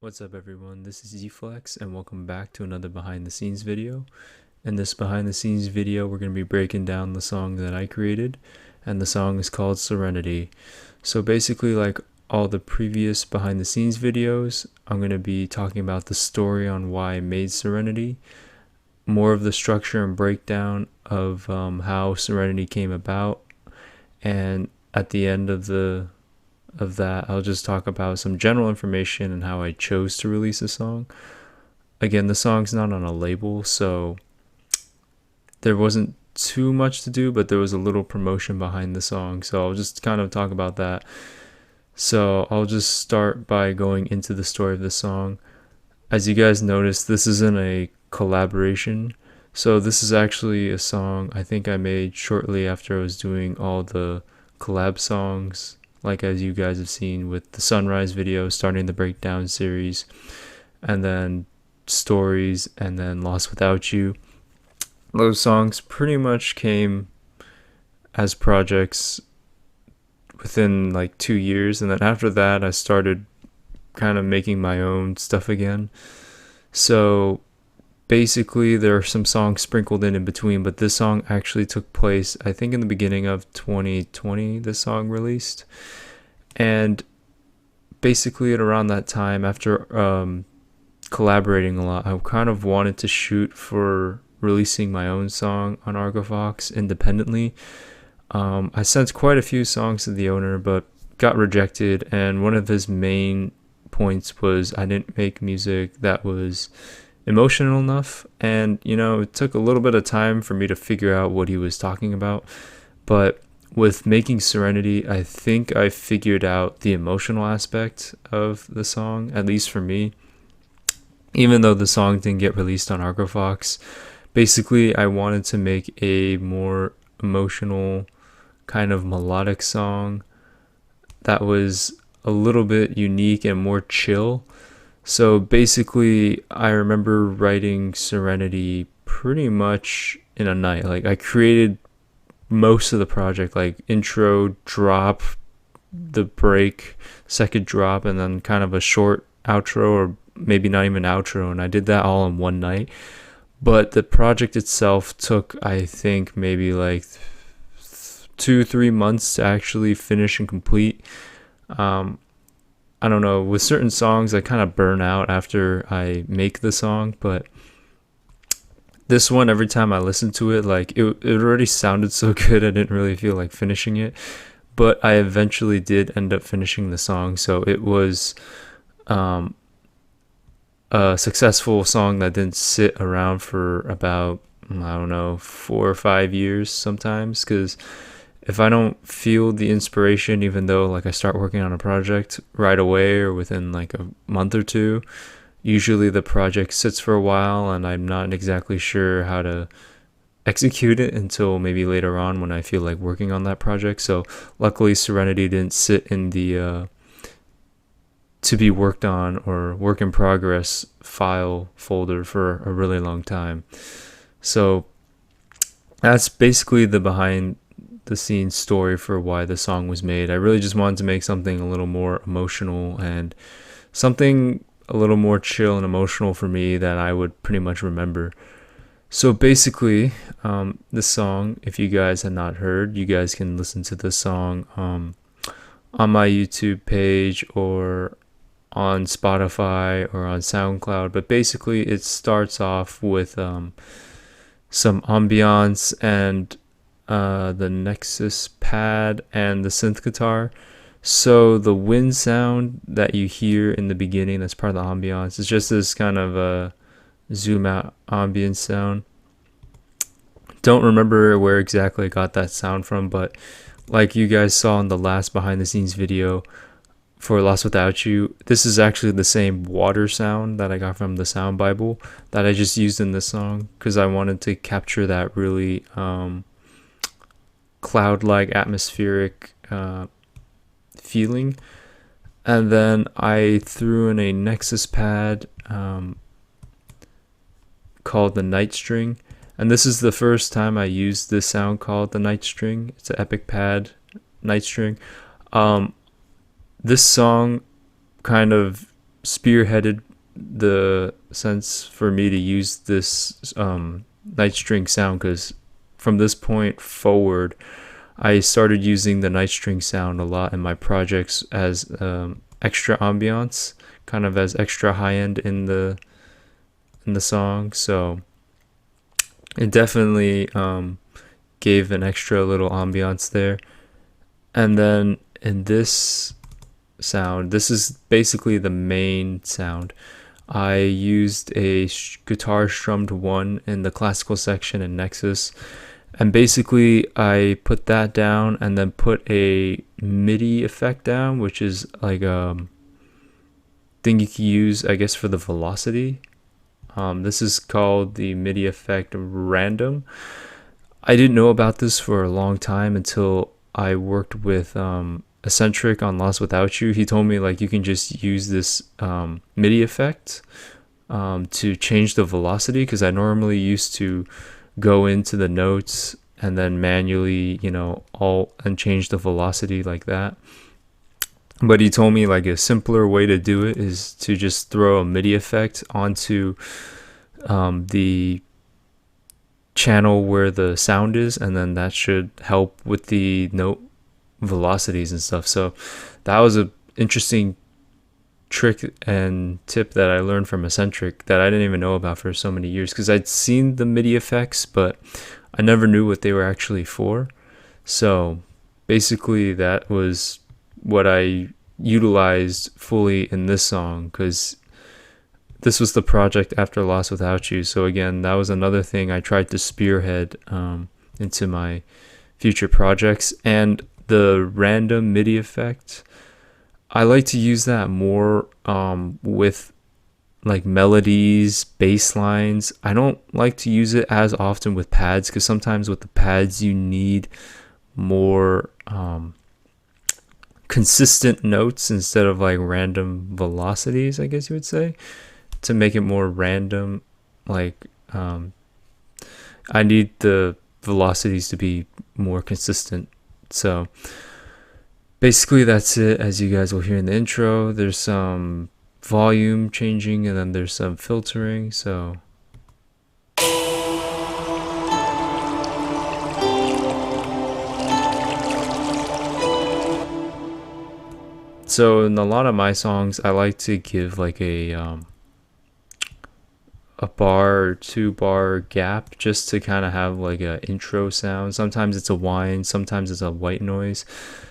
What's up everyone, this is Yeeflex and welcome back to another behind the scenes video. In this behind the scenes video we're going to be breaking down the song that I created, and the song is called Serenity. So basically, like all the previous behind the scenes videos, I'm going to be talking about the story on why I made Serenity, more of the structure and breakdown of how Serenity came about, and at the end of that, I'll just talk about some general information and how I chose to release the song. Again, the song's not on a label, so there wasn't too much to do, but there was a little promotion behind the song, so I'll just kind of talk about that. So I'll just start by going into the story of the song. As you guys noticed, this isn't a collaboration, so this is actually a song I think I made shortly after I was doing all the collab songs, like as you guys have seen with the Sunrise video, starting the breakdown series, and then Stories, and then Lost Without You. Those songs pretty much came as projects within like 2 years, and then after that I started kind of making my own stuff again. So basically there are some songs sprinkled in between, but this song actually took place I think in the beginning of 2020. This song released, and basically at around that time, after collaborating a lot, I kind of wanted to shoot for releasing my own song on Argofox independently. I sent quite a few songs to the owner but got rejected, and one of his main points was I didn't make music that was emotional enough, and it took a little bit of time for me to figure out what he was talking about. But with making Serenity, I think I figured out the emotional aspect of the song, at least for me. Even though the song didn't get released on Argofox, basically I wanted to make a more emotional kind of melodic song that was a little bit unique and more chill. So basically I remember writing Serenity pretty much in a night. Like I created most of the project, like intro, drop, the break, second drop, and then kind of a short outro, or maybe not even outro, and I did that all in one night. But the project itself took, I think, maybe like 2-3 months to actually finish and complete. I don't know, with certain songs I kind of burn out after I make the song, but this one, every time I listened to it, like it already sounded so good I didn't really feel like finishing it. But I eventually did end up finishing the song, so it was a successful song that didn't sit around for about, I don't know, 4 or 5 years sometimes, because if I don't feel the inspiration, even though like I start working on a project right away or within like a month or two, usually the project sits for a while and I'm not exactly sure how to execute it until maybe later on when I feel like working on that project. So luckily Serenity didn't sit in the to be worked on or work in progress file folder for a really long time. So that's basically the behind the scenes story for why the song was made. I really just wanted to make something a little more emotional and something a little more chill and emotional for me that I would pretty much remember. So basically, this song, if you guys had not heard, you guys can listen to the song on my YouTube page or on Spotify or on SoundCloud. But basically it starts off with some ambiance and the Nexus pad and the synth guitar. So the wind sound that you hear in the beginning, that's part of the ambiance, is just this kind of a zoom out ambience sound. Don't remember where exactly I got that sound from, but like you guys saw in the last behind the scenes video for Lost Without You, this is actually the same water sound that I got from the Sound Bible that I just used in this song, because I wanted to capture that really cloud-like atmospheric feeling. And then I threw in a Nexus pad called the Night String, and this is the first time I used this sound called the Night String. It's an Epic pad Night String. This song kind of spearheaded the sense for me to use this night string sound, because from this point forward I started using the night string sound a lot in my projects as extra ambiance, kind of as extra high end in the song. So it definitely gave an extra little ambiance there. And then in this sound, this is basically the main sound. I used a guitar strummed one in the classical section in Nexus, and basically I put that down and then put a MIDI effect down, which is like a thing you can use, I guess, for the velocity. This is called the MIDI effect random. I didn't know about this for a long time until I worked with Eccentric on Lost Without You. He told me like you can just use this MIDI effect to change the velocity, because I normally used to go into the notes and then manually, and change the velocity like that. But he told me like a simpler way to do it is to just throw a MIDI effect onto the channel where the sound is, and then that should help with the note velocities and stuff. So that was a interesting trick and tip that I learned from Eccentric that I didn't even know about for so many years, because I'd seen the MIDI effects but I never knew what they were actually for. So basically that was what I utilized fully in this song, because this was the project after Lost Without You. So again, that was another thing I tried to spearhead into my future projects. And the random MIDI effect, I like to use that more with like melodies, bass lines. I don't like to use it as often with pads, because sometimes with the pads you need more consistent notes instead of like random velocities, I guess you would say, to make it more random. Like I need the velocities to be more consistent. So basically that's it. As you guys will hear in the intro, there's some volume changing and then there's some filtering. So in a lot of my songs I like to give like a bar or 2 bar gap, just to kind of have like a intro sound. Sometimes it's a whine, sometimes it's a white noise.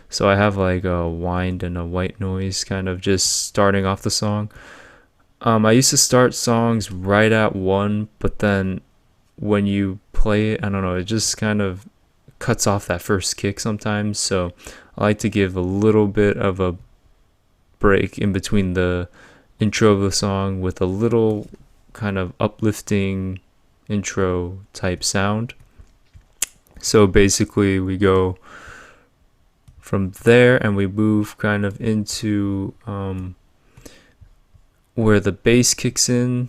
So I have like a whine and a white noise kind of just starting off the song. I used to start songs right at 1, but then when you play it, I don't know, it just kind of cuts off that first kick sometimes. So I like to give a little bit of a break in between the intro of the song with a little kind of uplifting intro type sound. So basically we go from there and we move kind of into where the bass kicks in.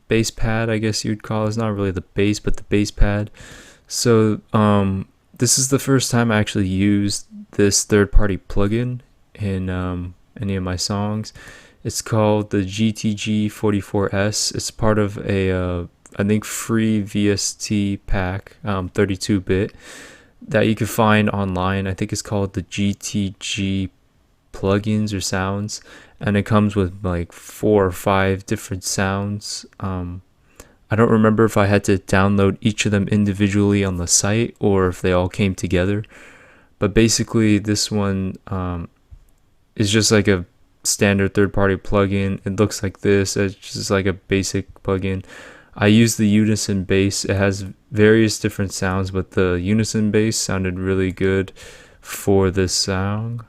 Bass pad, I guess you'd call it. It's not really the bass, but the bass pad. So this is the first time I actually used this third-party plugin in any of my songs. It's called the GTG44S. It's part of a I think free VST pack, 32-bit, that you can find online. I think it's called the GTG plugins or sounds, and it comes with like 4 or 5 different sounds. I don't remember if I had to download each of them individually on the site or if they all came together, but basically this one is just like a standard third-party plugin. It looks like this. It's just like a basic plugin. I use the unison bass. It has various different sounds, but the unison bass sounded really good for this sound.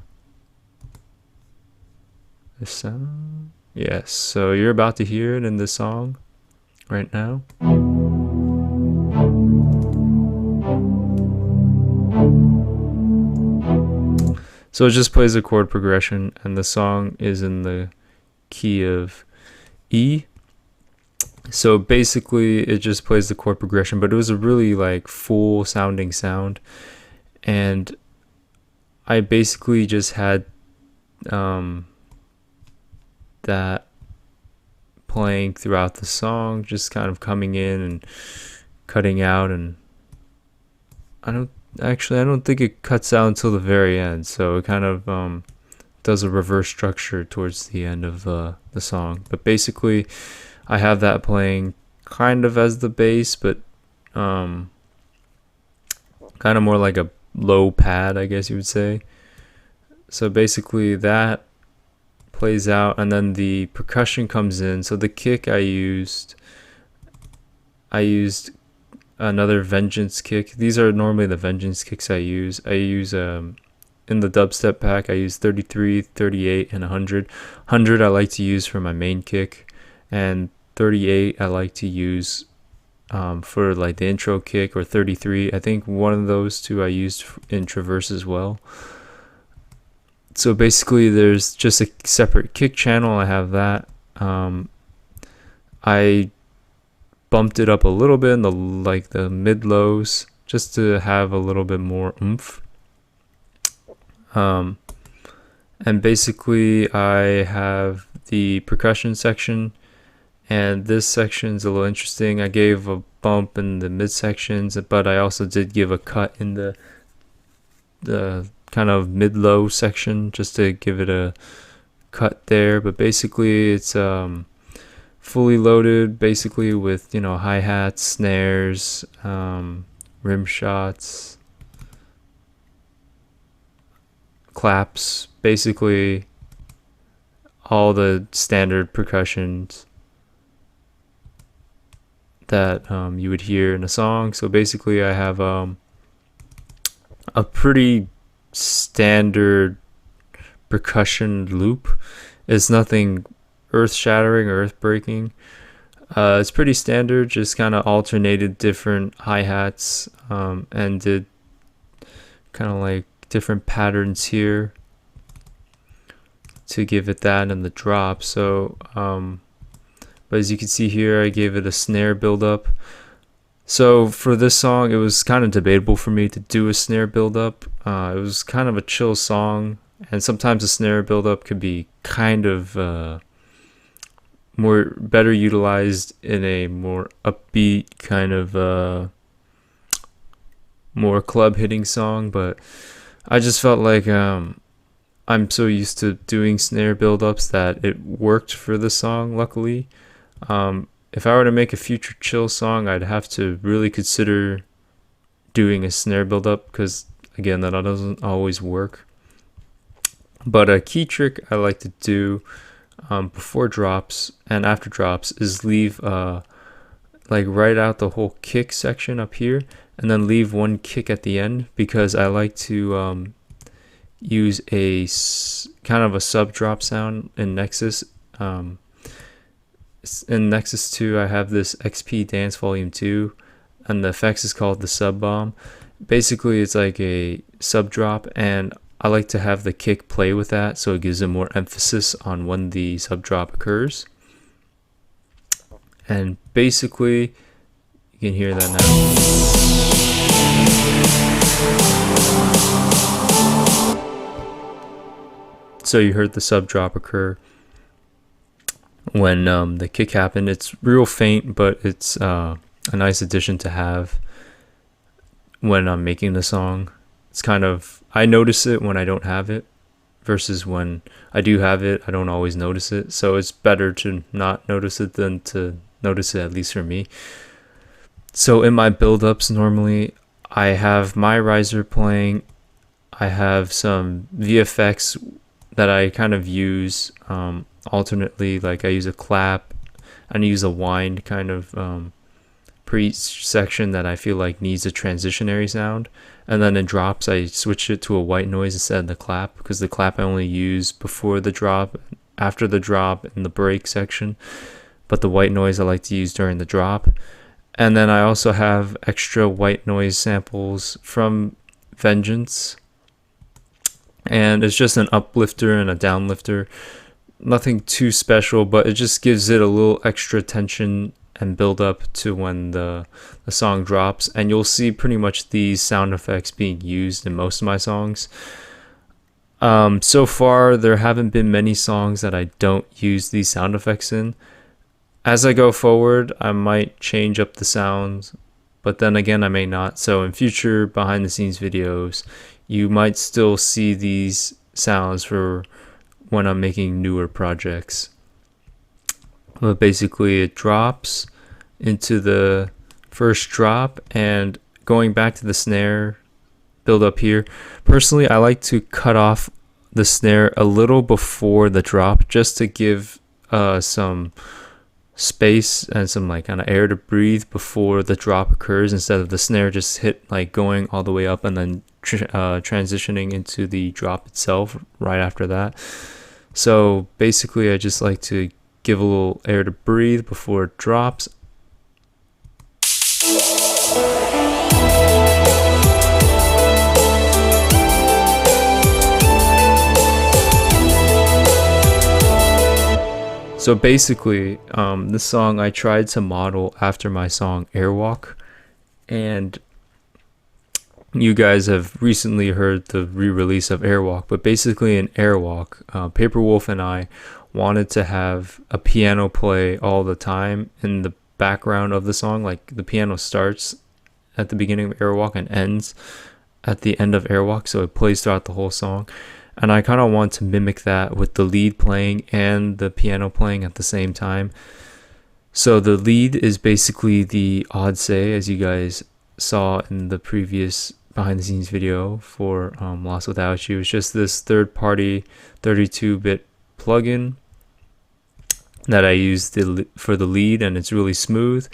This sound? Yes, so you're about to hear it in this song right now. So it just plays a chord progression, and the song is in the key of E. So basically it just plays the chord progression, but it was a really like full sounding sound. And I basically just had the that playing throughout the song, just kind of coming in and cutting out, and I don't think it cuts out until the very end, so it kind of does a reverse structure towards the end of the song. But basically I have that playing kind of as the bass, but kind of more like a low pad, I guess you would say. So basically that plays out, and then the percussion comes in. So the kick I used another Vengeance kick. These are normally the Vengeance kicks I use. In the dubstep pack I use 33, 38, and 100. 100 I like to use for my main kick, and 38 I like to use for like the intro kick, or 33. I think one of those two I used in Traverse as well. So basically there's just a separate kick channel. I have that. I bumped it up a little bit in the mid lows, just to have a little bit more oomph. And basically I have the percussion section, and this section's a little interesting. I gave a bump in the mid sections, but I also did give a cut in the kind of mid-low section, just to give it a cut there. But basically it's fully loaded, basically with, you know, hi-hats, snares, rim shots, claps, basically all the standard percussions that you would hear in a song. So basically I have a pretty standard percussion loop. It's nothing earth-shattering or earth-breaking. It's pretty standard, just kind of alternated different hi-hats and did kind of like different patterns here to give it that and the drop. So but as you can see here, I gave it a snare build up. So for this song, it was kind of debatable for me to do a snare build up. It was kind of a chill song, and sometimes a snare build up could be kind of better utilized in a more upbeat kind of more club hitting song. But I just felt like I'm so used to doing snare build ups that it worked for the song, luckily. If I were to make a future chill song, I'd have to really consider doing a snare build up, because again, that doesn't always work. But a key trick I like to do before drops and after drops is leave like write out the whole kick section up here, and then leave one kick at the end, because I like to use a kind of a sub drop sound in Nexus. In Nexus 2 I have this XP Dance Volume 2, and the effects is called the Sub Bomb. Basically it's like a sub drop, and I like to have the kick play with that, so it gives it more emphasis on when the sub drop occurs. And basically you can hear that now. So you heard the sub drop occur when the kick happened. It's real faint, but it's a nice addition to have when I'm making the song. It's kind of, I notice it when I don't have it, versus when I do have it, I don't always notice it. So it's better to not notice it than to notice it, at least for me. So in my build-ups, normally I have my Razer playing. I have some VFX that I kind of use alternately, like I use a clap and I use a wind kind of pre-section that I feel like needs a transitionary sound, and then in drops I switch it to a white noise instead of the clap, because the clap I only use before the drop, after the drop, in the break section, but the white noise I like to use during the drop. And then I also have extra white noise samples from Vengeance, and it's just an uplifter and a downlifter. Nothing too special, but it just gives it a little extra tension and build up to when the song drops. And you'll see pretty much these sound effects being used in most of my songs. So far, there haven't been many songs that I don't use these sound effects in. As I go forward, I might change up the sounds, but then again, I may not. So in future behind the scenes videos, you might still see these sounds for when I'm making newer projects. But basically, it drops into the first drop, and going back to the snare build up here, personally I like to cut off the snare a little before the drop, just to give some space and some like kind of air to breathe before the drop occurs, instead of the snare just like going all the way up and then transitioning into the drop itself right after that. So basically I just like to give a little air to breathe before it drops. So basically, this song I tried to model after my song Airwalk, and you guys have recently heard the re-release of Airwalk, but basically in Airwalk, Paperwolf and I wanted to have a piano play all the time in the background of the song. Like the piano starts at the beginning of Airwalk and ends at the end of Airwalk, so it plays throughout the whole song. And I kind of want to mimic that with the lead playing and the piano playing at the same time. So the lead is basically the odd say, as you guys saw in the previous behind the scenes video for Lost Without You. It's just this third party 32-bit plugin that I used for the lead, and it's really smooth.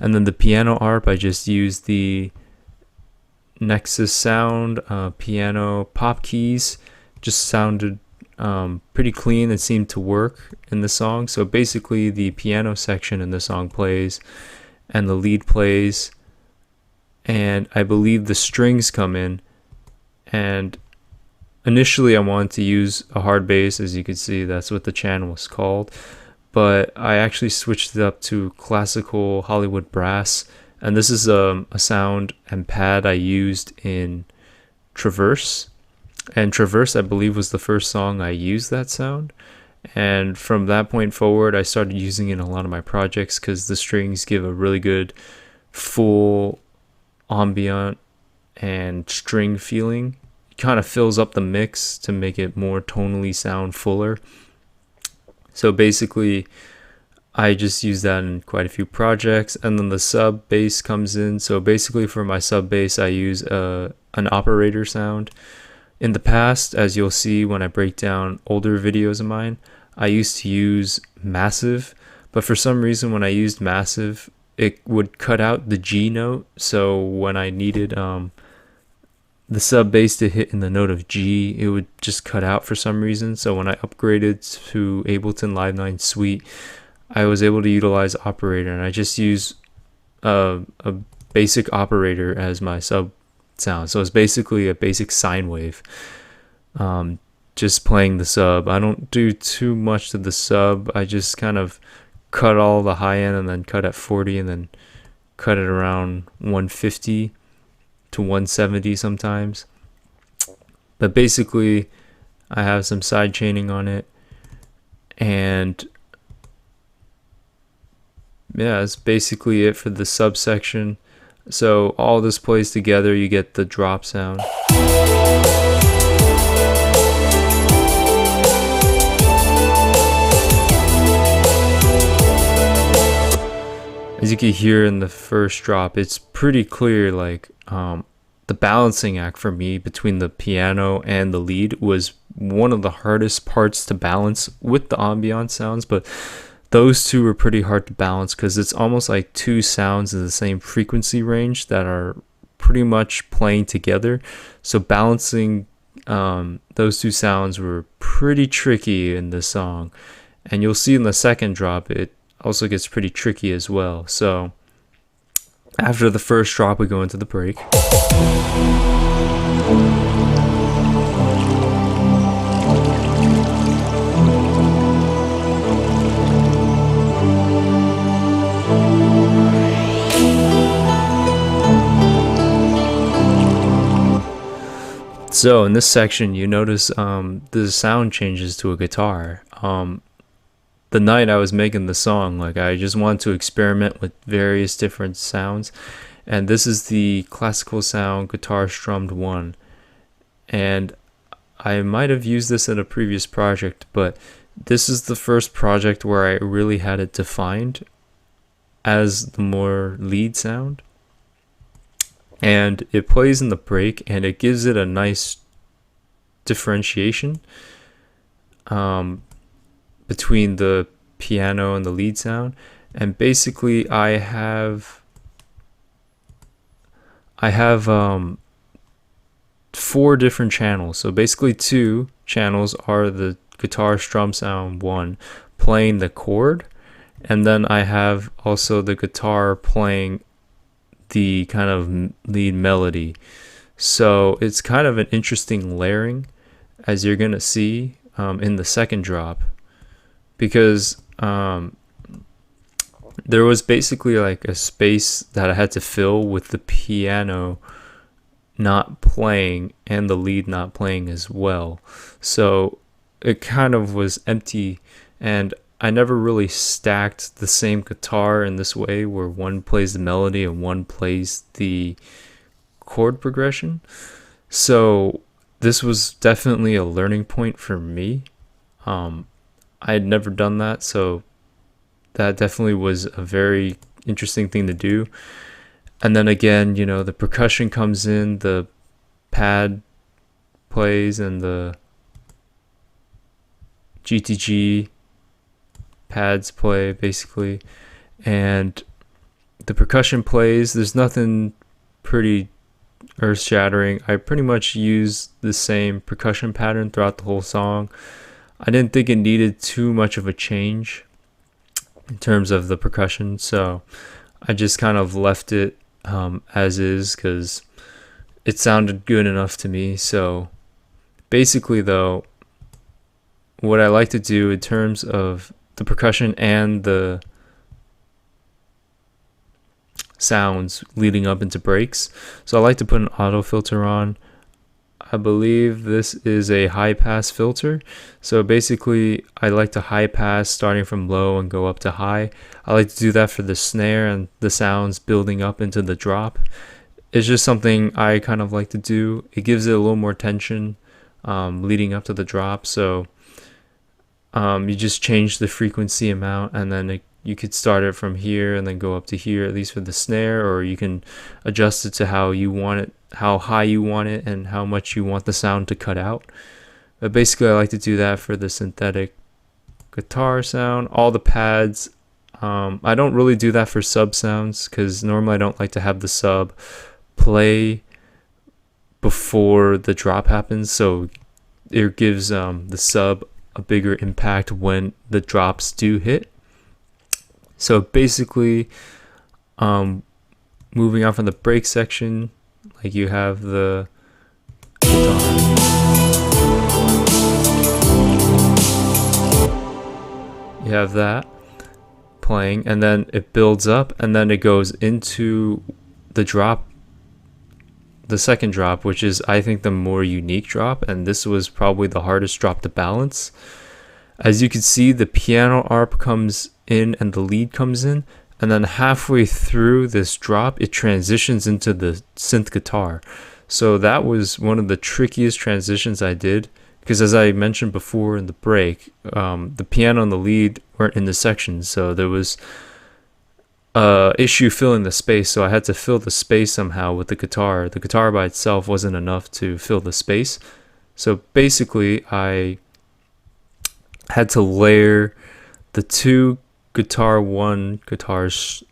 And then the piano ARP, I just used the Nexus Sound piano pop keys. Just sounded pretty clean and seemed to work in the song. So basically the piano section in the song plays and the lead plays, and I believe the strings come in. And initially I wanted to use a hard bass, as you can see that's what the channel was called, but I actually switched it up to classical Hollywood brass, and this is a sound and pad I used in Traverse. And Traverse, I believe, was the first song I used that sound. And from that point forward, I started using it in a lot of my projects because the strings give a really good full ambient and string feeling. It kind of fills up the mix to make it more tonally sound fuller. So basically, I just use that in quite a few projects. And then the sub bass comes in. So basically for my sub bass, I use an operator sound. In the past, as you'll see when I break down older videos of mine, I used to use Massive, but for some reason when I used Massive, it would cut out the G note. So when I needed the sub bass to hit in the note of G, it would just cut out for some reason. So when I upgraded to Ableton Live 9 Suite, I was able to utilize operator, and I just use a basic operator as my sub sound. So it's basically a basic sine wave, just playing the sub. I don't do too much to the sub. I just kind of cut all the high end and then cut at 40 and then cut it around 150 to 170 sometimes. But basically I have some side chaining on it, and yeah, that's basically it for the subsection. So all this plays together, you get the drop sound. As you can hear in the first drop, it's pretty clear, like the balancing act for me between the piano and the lead was one of the hardest parts to balance with the ambient sounds, but those two are pretty hard to balance because it's almost like two sounds in the same frequency range that are pretty much playing together. So balancing those two sounds were pretty tricky in this song. And you'll see in the second drop, it also gets pretty tricky as well. So after the first drop, we go into the break. So in this section, you notice the sound changes to a guitar. The night I was making the song, like I just wanted to experiment with various different sounds, and this is the classical sound guitar strummed one. And I might have used this in a previous project, but this is the first project where I really had it defined as the more lead sound. And it plays in the break, and it gives it a nice differentiation between the piano and the lead sound. And basically I have 4 different channels. So basically 2 channels are the guitar strum sound 1 playing the chord, and then I have also the guitar playing the kind of lead melody. So it's kind of an interesting layering, as you're gonna see in the second drop, because there was basically like a space that I had to fill with the piano not playing and the lead not playing as well. So it kind of was empty, and I never really stacked the same guitar in this way where one plays the melody and one plays the chord progression. So this was definitely a learning point for me. I had never done that, so that definitely was a very interesting thing to do. And then again, you know, the percussion comes in, the pad plays, and the GTG pads play basically, and the percussion plays. There's nothing pretty earth-shattering. I pretty much used the same percussion pattern throughout the whole song. I didn't think it needed too much of a change in terms of the percussion, so I just kind of left it as is because it sounded good enough to me. So basically though, what I like to do in terms of the percussion and the sounds leading up into breaks, so I like to put an auto filter on. I believe this is a high pass filter. So basically I like to high pass starting from low and go up to high. I like to do that for the snare and the sounds building up into the drop. It's just something I kind of like to do. It gives it a little more tension leading up to the drop. So you just change the frequency amount, and then you could start it from here and then go up to here, at least for the snare, or you can adjust it to how you want it, how high you want it, and how much you want the sound to cut out. But basically I like to do that for the synthetic guitar sound. All the pads, I don't really do that for sub sounds, because normally I don't like to have the sub play before the drop happens, so it gives the sub a bigger impact when the drops do hit. So basically, moving on from the break section, like you have the guitar. You have that playing, and then it builds up, and then it goes into the drop, the second drop, which is I think the more unique drop, and this was probably the hardest drop to balance. As you can see, the piano arp comes in and the lead comes in, and then halfway through this drop it transitions into the synth guitar. So that was one of the trickiest transitions I did, because as I mentioned before in the break, the piano and the lead weren't in the section, so there was issue filling the space. So I had to fill the space somehow with the guitar. The guitar by itself wasn't enough to fill the space, so basically I had to layer the 2 guitar 1 guitars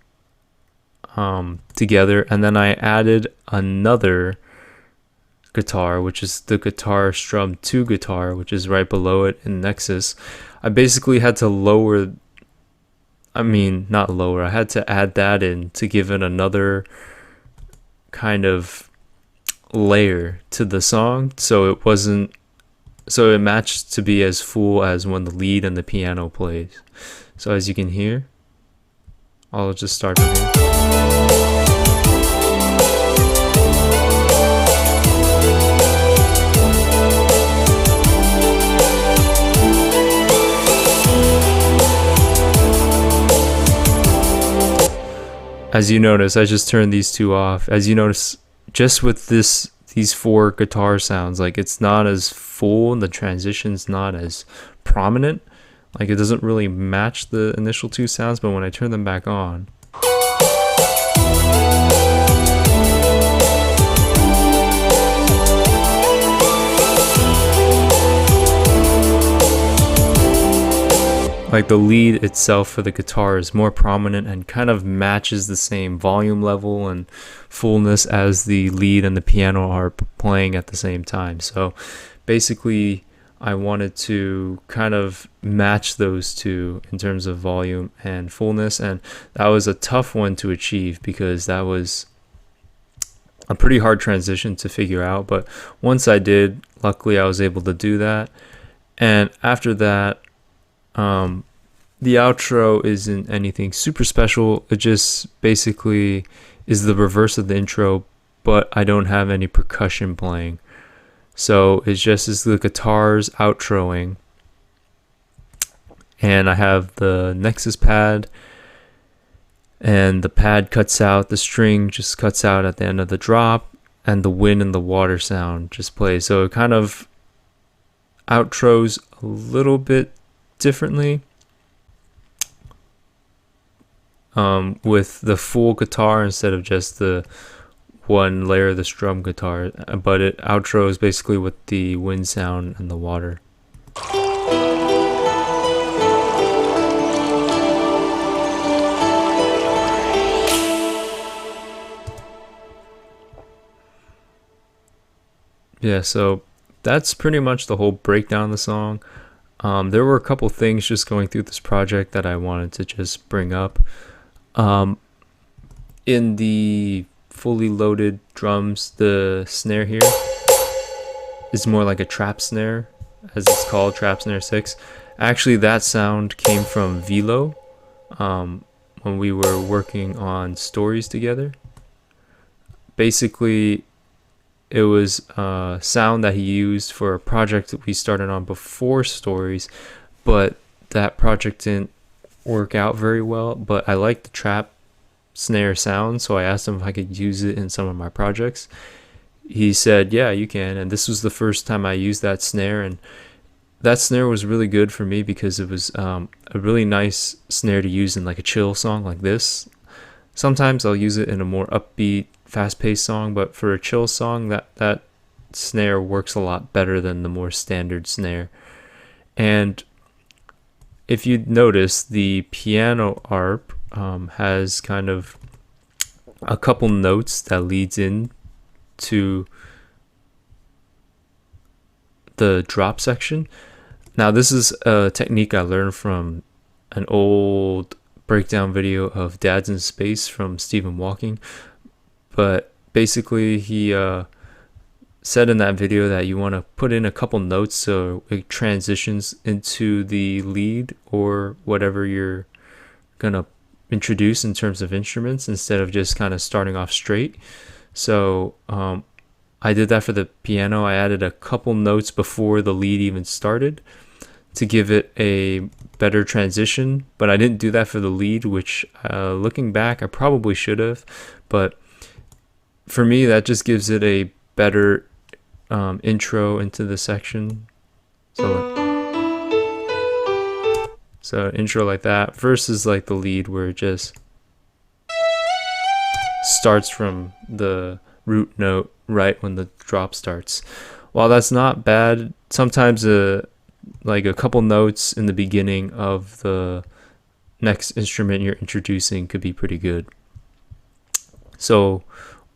together, and then I added another guitar, which is the guitar strum 2 guitar, which is right below it in Nexus. I basically had to lower, not lower, I had to add that in to give it another kind of layer to the song, so it matched to be as full as when the lead and the piano plays. So as you can hear, I'll just start from here. as you notice, I just turned these two off. As you notice, just with these four guitar sounds, like it's not as full and the transition's not as prominent. Like it doesn't really match the initial two sounds, but when I turn them back on, like the lead itself for the guitar is more prominent and kind of matches the same volume level and fullness as the lead and the piano are playing at the same time. So basically I wanted to kind of match those two in terms of volume and fullness, and that was a tough one to achieve because that was a pretty hard transition to figure out. But once I did, luckily I was able to do that. And after that, the outro isn't anything super special. It just basically is the reverse of the intro, but I don't have any percussion playing. So it's just is the guitars outroing, and I have the Nexus pad, and the pad cuts out, the string just cuts out at the end of the drop, and the wind and the water sound just plays. So it kind of outros a little bit differently with the full guitar instead of just the one layer of the strum guitar, but it outros basically with the wind sound and the water. Yeah, so that's pretty much the whole breakdown of the song. There were a couple things just going through this project that I wanted to just bring up. In the fully loaded drums, the snare here is more like a trap snare, as it's called, Trap Snare 6. Actually, that sound came from Velo when we were working on stories together. Basically, it was a sound that he used for a project that we started on before stories, but that project didn't work out very well. But I liked the trap snare sound, so I asked him if I could use it in some of my projects. He said, yeah, you can. And this was the first time I used that snare, and that snare was really good for me because it was a really nice snare to use in like a chill song like this. Sometimes I'll use it in a more upbeat, fast-paced song, but for a chill song, that snare works a lot better than the more standard snare. And if you notice, the piano arp has kind of a couple notes that leads in to the drop section. Now, this is a technique I learned from an old breakdown video of Dads in Space from Stephen Walking. But basically, he said in that video that you want to put in a couple notes so it transitions into the lead or whatever you're going to introduce in terms of instruments instead of just kind of starting off straight. So I did that for the piano. I added a couple notes before the lead even started to give it a better transition, but I didn't do that for the lead, which looking back I probably should have. But for me, that just gives it a better intro into the section. So intro like that versus like the lead where it just starts from the root note right when the drop starts. While that's not bad, sometimes like a couple notes in the beginning of the next instrument you're introducing could be pretty good. So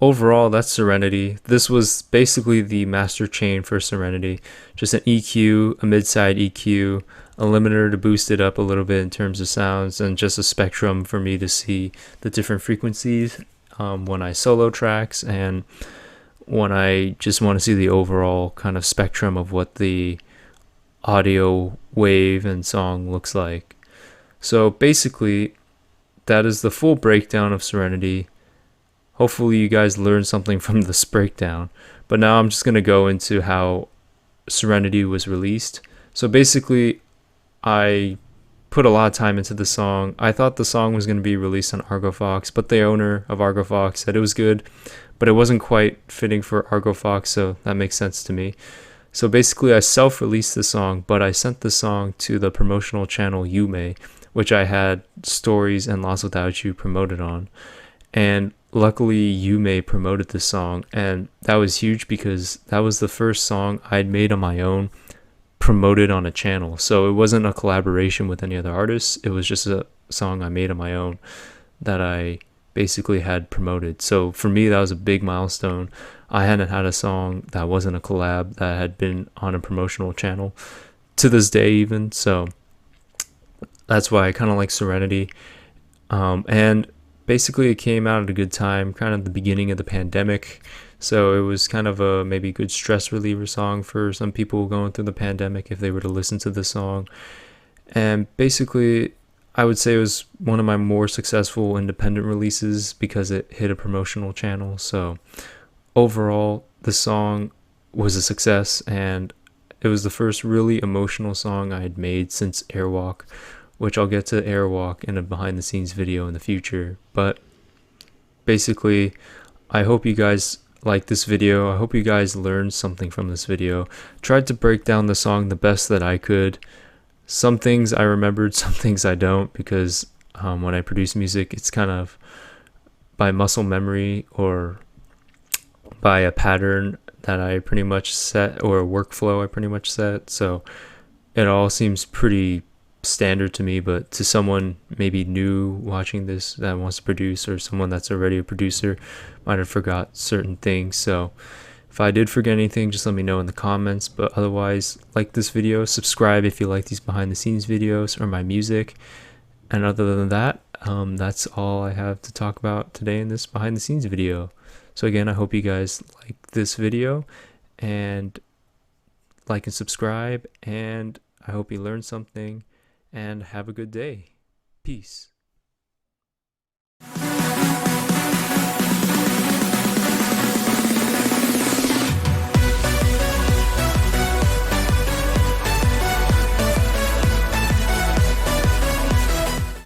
overall, that's Serenity. This was basically the master chain for Serenity. Just an EQ, a mid-side EQ, a limiter to boost it up a little bit in terms of sounds, and just a spectrum for me to see the different frequencies when I solo tracks and when I just want to see the overall kind of spectrum of what the audio wave and song looks like. So basically, that is the full breakdown of Serenity. Hopefully you guys learned something from this breakdown. But now I'm just going to go into how Serenity was released. So basically, I put a lot of time into the song. I thought the song was going to be released on Argo Fox, but the owner of Argo Fox said it was good, but it wasn't quite fitting for Argo Fox, so that makes sense to me. So basically I self-released the song, but I sent the song to the promotional channel Yume, which I had Stories and Lost Without You promoted on. And luckily Yume promoted the song, and that was huge because that was the first song I'd made on my own promoted on a channel. So it wasn't a collaboration with any other artists, it was just a song I made on my own that I basically had promoted. So for me, that was a big milestone. I hadn't had a song that wasn't a collab that had been on a promotional channel to this day even. So that's why I kind of like Serenity. And basically it came out at a good time, kind of the beginning of the pandemic. So it was kind of a maybe good stress reliever song for some people going through the pandemic if they were to listen to the song. And basically I would say it was one of my more successful independent releases because it hit a promotional channel. So overall, the song was a success, and it was the first really emotional song I had made since Airwalk, which I'll get to Airwalk in a behind the scenes video in the future. But basically, I hope you guys like this video. I hope you guys learned something from this video. Tried to break down the song the best that I could. Some things I remembered, some things I don't, because when I produce music, it's kind of by muscle memory or by a pattern that I pretty much set, or a workflow I pretty much set. So it all seems pretty standard to me, but to someone maybe new watching this that wants to produce, or someone that's already a producer, might have forgot certain things. So if I did forget anything, just let me know in the comments. But otherwise, like this video, subscribe if you like these behind the scenes videos or my music. And other than that, that's all I have to talk about today in this behind the scenes video. So again, I hope you guys like this video, and like and subscribe, and I hope you learned something, and have a good day. Peace.